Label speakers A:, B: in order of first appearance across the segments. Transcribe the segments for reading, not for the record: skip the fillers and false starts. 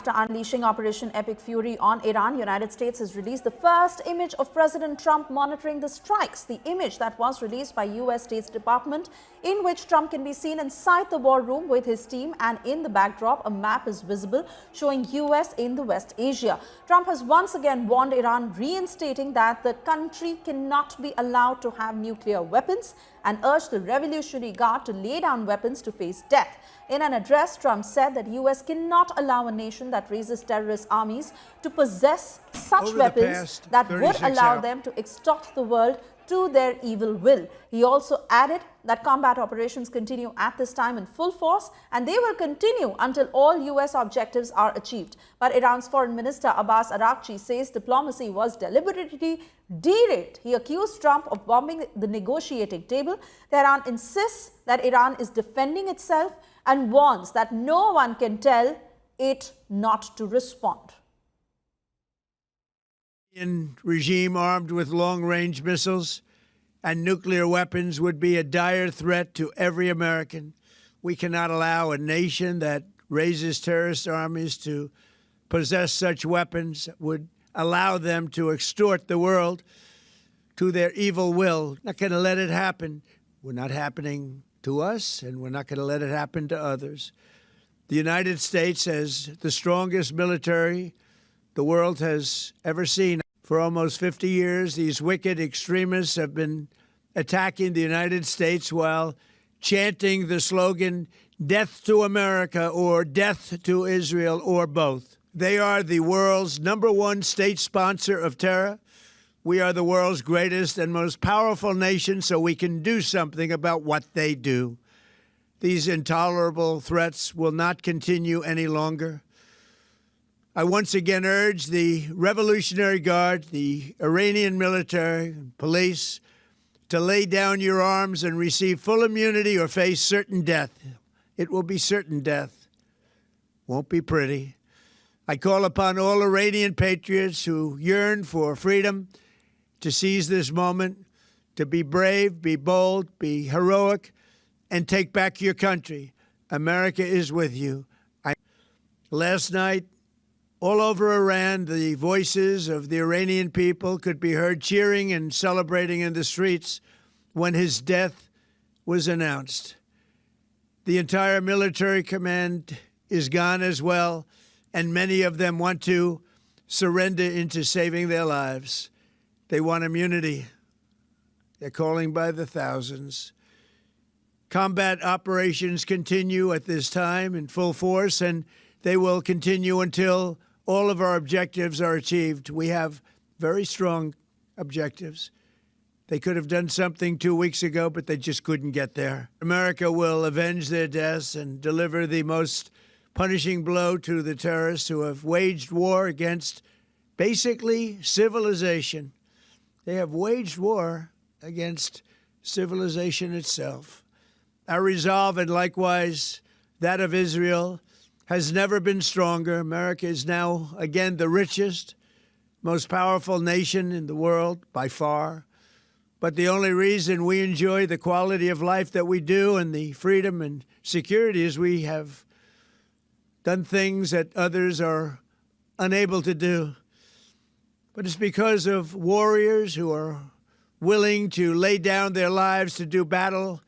A: After unleashing Operation Epic Fury on Iran, United States has released the first image of President Trump monitoring the strikes. The image that was released by U.S. State Department, in which Trump can be seen inside the war room with his team, and in the backdrop, a map is visible showing U.S. in the West Asia. Trump has once again warned Iran, reinstating that the country cannot be allowed to have nuclear weapons, and urged the Revolutionary Guard to lay down weapons to face death. In an address, Trump said that U.S. cannot allow a nation that raises terrorist armies to possess such weapons that would allow them to extort the world to their evil will. He also added that combat operations continue at this time in full force, and they will continue until all U.S. objectives are achieved. But Iran's Foreign Minister Abbas Araghchi says diplomacy was deliberately derailed. He accused Trump of bombing the negotiating table. Tehran insists that Iran is defending itself and warns that no one can tell it not to respond.
B: Regime armed with long-range missiles and nuclear weapons would be a dire threat to every American. We cannot allow a nation that raises terrorist armies to possess such weapons, would allow them to extort the world to their evil will. Not going to let it happen. We're not happening to us, and we're not going to let it happen to others. The United States has the strongest military the world has ever seen. For almost 50 years, these wicked extremists have been attacking the United States while chanting the slogan, "Death to America," or "Death to Israel," or both. They are the world's #1 state sponsor of terror. We are the world's greatest and most powerful nation, so we can do something about what they do. These intolerable threats will not continue any longer. I once again urge the Revolutionary Guard, the Iranian military and police, to lay down your arms and receive full immunity or face certain death. It will be certain death. Won't be pretty. I call upon all Iranian patriots who yearn for freedom to seize this moment, to be brave, be bold, be heroic, and take back your country. America is with you. Last night, all over Iran, the voices of the Iranian people could be heard cheering and celebrating in the streets when his death was announced. The entire military command is gone as well, and many of them want to surrender into saving their lives. They want immunity. They're calling by the thousands. Combat operations continue at this time in full force, and they will continue until all of our objectives are achieved. We have very strong objectives. They could have done something 2 weeks ago, but they just couldn't get there. America will avenge their deaths and deliver the most punishing blow to the terrorists who have waged war against basically civilization. They have waged war against civilization itself. Our resolve, and likewise that of Israel, has never been stronger. America is now, again, the richest, most powerful nation in the world by far. But the only reason we enjoy the quality of life that we do and the freedom and security is we have done things that others are unable to do. But it's because of warriors who are willing to lay down their lives to do battle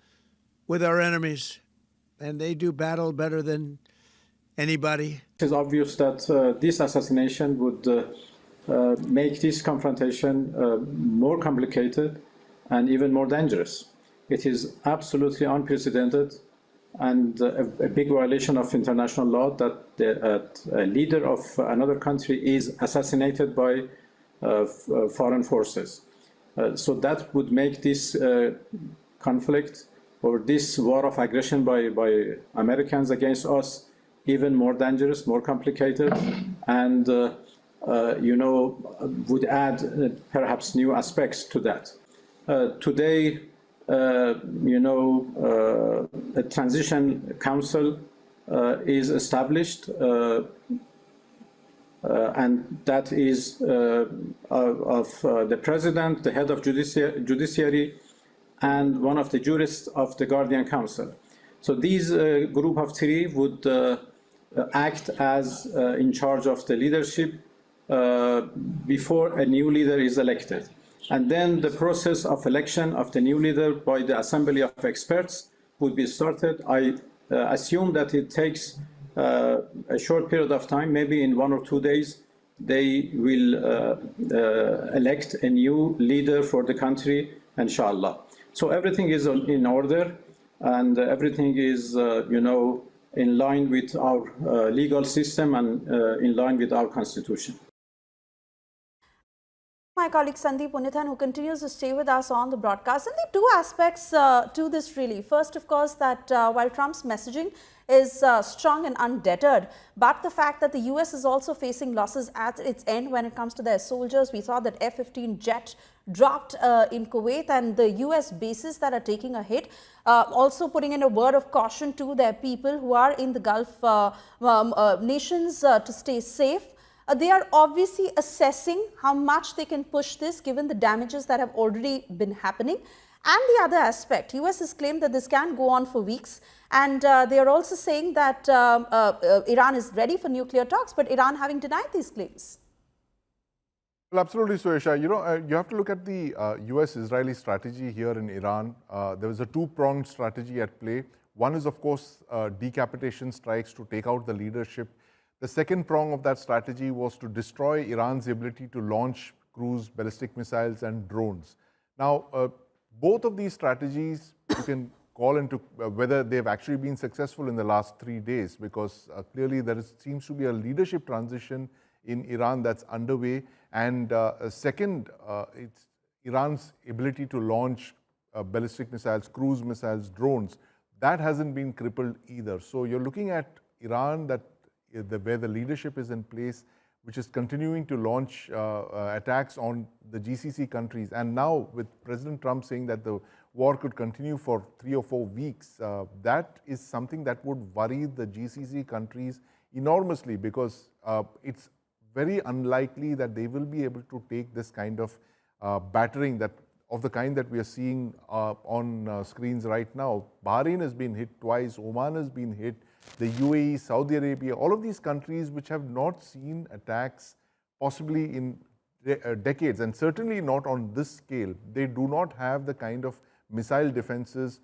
B: with our enemies. And they do battle better than anybody.
C: It is obvious that this assassination would make this confrontation more complicated and even more dangerous. It is absolutely unprecedented and a big violation of international law that a leader of another country is assassinated by foreign forces. So that would make this conflict or this war of aggression by Americans against us even more dangerous, more complicated, and would add perhaps new aspects to that. Today, a transition council is established, and that is of the president, the head of judiciary, and one of the jurists of the Guardian Council. So these group of three would act as in charge of the leadership before a new leader is elected. And then the process of election of the new leader by the assembly of experts would be started. I assume that it takes a short period of time, maybe in 1 or 2 days, they will elect a new leader for the country, inshallah. So everything is in order, and everything is, in line with our legal system and in line with our constitution.
A: My colleague Sandeep Punyathan, who continues to stay with us on the broadcast. And there are two aspects to this really. First, of course, that while Trump's messaging is strong and undeterred, but the fact that the US is also facing losses at its end when it comes to their soldiers. We saw that F-15 jet dropped in Kuwait, and the US bases that are taking a hit, also putting in a word of caution to their people who are in the Gulf nations to stay safe. They are obviously assessing how much they can push this given the damages that have already been happening. And the other aspect, US has claimed that this can go on for weeks, and they are also saying that Iran is ready for nuclear talks, but Iran having denied these claims.
D: Well, absolutely, Suesha. You have to look at the US-Israeli strategy here in Iran. There was a two-pronged strategy at play. One is, of course, decapitation strikes to take out the leadership. The second prong of that strategy was to destroy Iran's ability to launch cruise ballistic missiles and drones. Now, both of these strategies you can call into whether they've actually been successful in the last 3 days, because clearly there seems to be a leadership transition in Iran that's underway. And second, it's Iran's ability to launch ballistic missiles, cruise missiles, drones. That hasn't been crippled either. So you're looking at Iran where the leadership is in place, which is continuing to launch attacks on the GCC countries. And now with President Trump saying that the war could continue for 3 or 4 weeks, that is something that would worry the GCC countries enormously, because it's very unlikely that they will be able to take this kind of battering of the kind that we are seeing on screens right now. Bahrain has been hit twice, Oman has been hit, the UAE, Saudi Arabia, all of these countries which have not seen attacks possibly in decades, and certainly not on this scale. They do not have the kind of missile defenses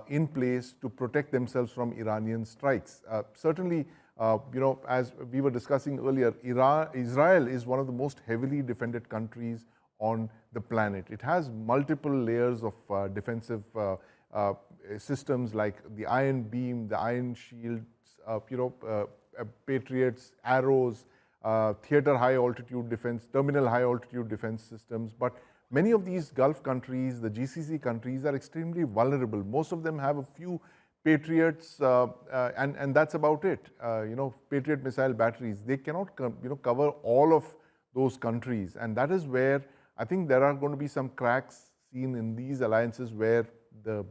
D: in place to protect themselves from Iranian strikes. Certainly, as we were discussing earlier, Israel is one of the most heavily defended countries on the planet. It has multiple layers of defensive systems like the Iron Beam, the Iron Shields, Patriots, arrows, theater high altitude defense, terminal high altitude defense systems. But many of these Gulf countries, the GCC countries, are extremely vulnerable. Most of them have a few Patriots, and that's about it. Patriot missile batteries. They cannot cover all of those countries, and that is where I think there are going to be some cracks seen in these alliances, where the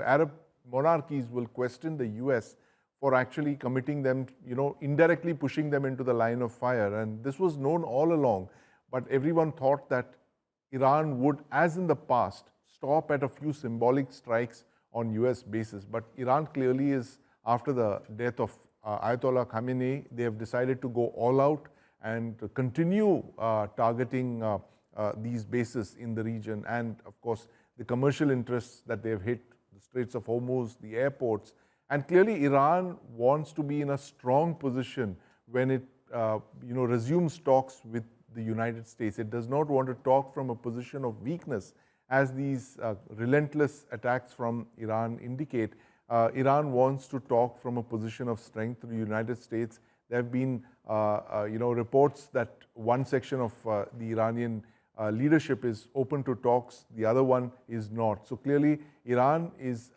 D: Arab monarchies will question the US for actually committing them, indirectly pushing them into the line of fire. And this was known all along, but everyone thought that Iran would, as in the past, stop at a few symbolic strikes on US bases. But Iran clearly is, after the death of Ayatollah Khamenei, they have decided to go all out and continue targeting these bases in the region. And of course, the commercial interests that they've hit, the Straits of Hormuz, the airports. And clearly Iran wants to be in a strong position when it resumes talks with the United States. It does not want to talk from a position of weakness, as these relentless attacks from Iran indicate. Iran wants to talk from a position of strength to the United States. There have been reports that one section of the Iranian leadership is open to talks, the other one is not. So clearly Iran is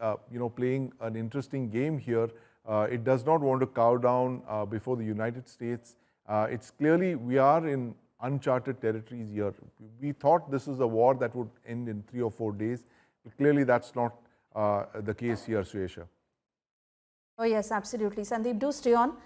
D: playing an interesting game here. It does not want to cow down before the United States. It's clearly, we are in uncharted territories here. We thought this is a war that would end in 3 or 4 days, but clearly that's not the case here, Suesha.
A: Oh yes, absolutely. Sandeep, do stay on.